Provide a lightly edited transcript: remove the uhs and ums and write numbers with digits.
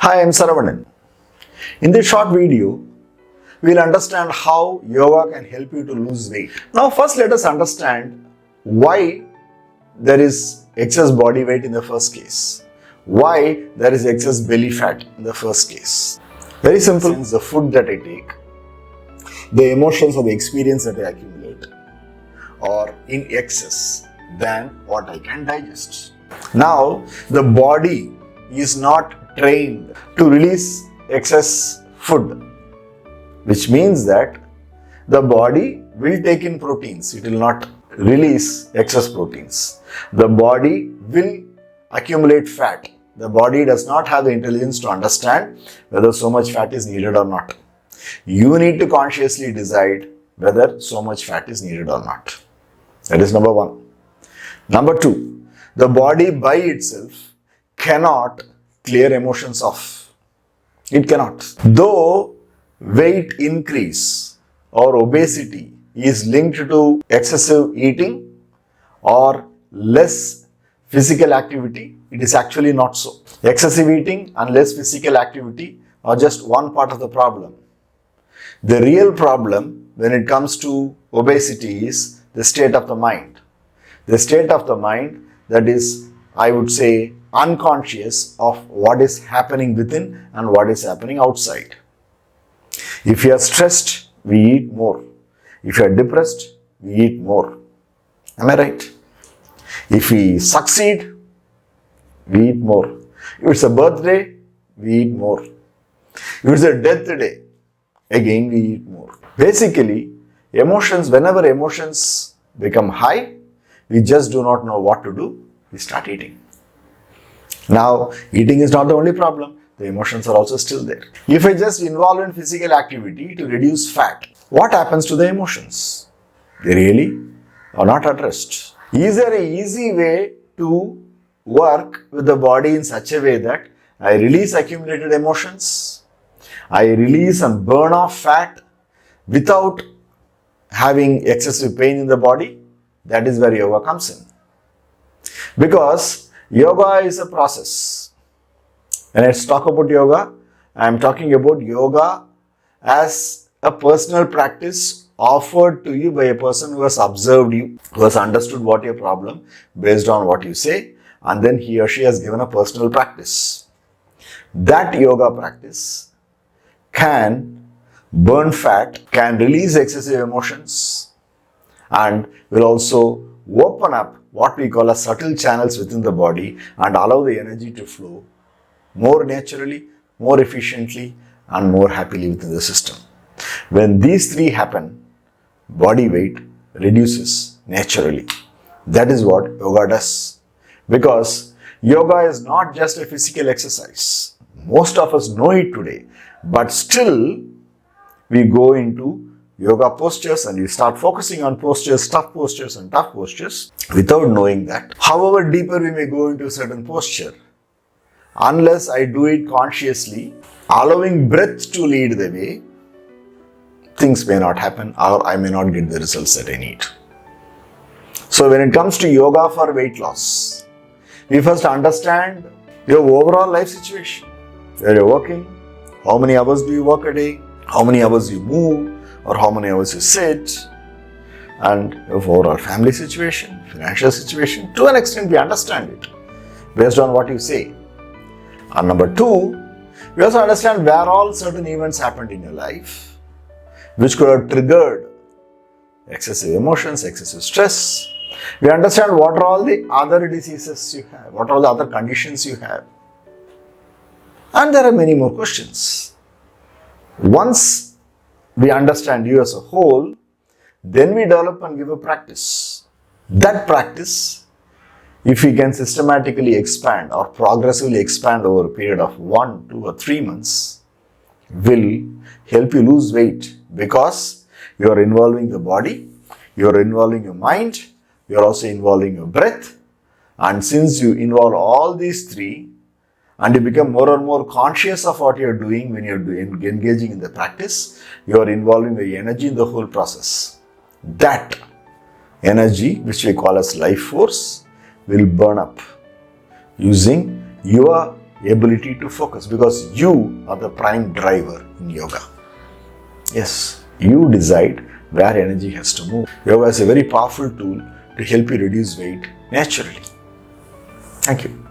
Hi, I'm Sarvanan. In this short video, we'll understand how yoga can help you to lose weight. Now, first let us understand why there is excess body weight in the first case. Why there is excess belly fat in the first case. Very simple. Since the food that I take, the emotions or the experience that I accumulate are in excess than what I can digest. Now, the body is not trained to release excess food, which means that the body will take in proteins. It will not release excess proteins. The body will accumulate fat. The body does not have the intelligence to understand whether so much fat is needed or not. You need to consciously decide whether so much fat is needed or not. That is number one. Number two, the body by itself cannot clear emotions off. It cannot. Though weight increase or obesity is linked to excessive eating or less physical activity, it is actually not so. Excessive eating and less physical activity are just one part of the problem. The real problem when it comes to obesity is the state of the mind. The state of the mind that is, I would say, unconscious of what is happening within and what is happening outside. If you are stressed, we eat more. If you are depressed, we eat more. Am I right? If we succeed, we eat more. If it's a birthday, we eat more. If it's a death day, again we eat more. Basically, whenever emotions become high, we just do not know what to do, we start eating. Now, eating is not the only problem. The emotions are also still there. If I just involve in physical activity to reduce fat, what happens to the emotions? They really are not addressed. Is there an easy way to work with the body in such a way that I release accumulated emotions, I release and burn off fat without having excessive pain in the body? That is where yoga comes in. Because yoga is a process. When I talk about yoga, I am talking about yoga as a personal practice offered to you by a person who has observed you, who has understood what your problem based on what you say, and then he or she has given a personal practice. That yoga practice can burn fat, can release excessive emotions, and will also open up what we call as subtle channels within the body and allow the energy to flow more naturally, more efficiently, and more happily within the system. When these three happen, body weight reduces naturally. That is what yoga does. Because yoga is not just a physical exercise. Most of us know it today, but still we go into yoga postures and we start focusing on postures, tough postures and tough postures without knowing that. However deeper we may go into a certain posture, unless I do it consciously, allowing breath to lead the way, things may not happen or I may not get the results that I need. So when it comes to yoga for weight loss, we first understand your overall life situation. Where you're working, how many hours do you work a day, how many hours you move, or how many hours you sit, and your overall family situation, financial situation. To an extent, we understand it based on what you say. And number two, we also understand where all certain events happened in your life, which could have triggered excessive emotions, excessive stress. We understand what are all the other diseases you have, what are all the other conditions you have. And there are many more questions. Once we understand you as a whole, then we develop and give a practice. That practice, if we can systematically expand or progressively expand over a period of 1, 2 or 3 months, will help you lose weight because you are involving the body, you are involving your mind, you are also involving your breath. And since you involve all these three, and you become more and more conscious of what you are doing when you are engaging in the practice, you are involving the energy in the whole process. That energy, which we call as life force, will burn up using your ability to focus, because you are the prime driver in yoga. Yes, you decide where energy has to move. Yoga is a very powerful tool to help you reduce weight naturally. Thank you.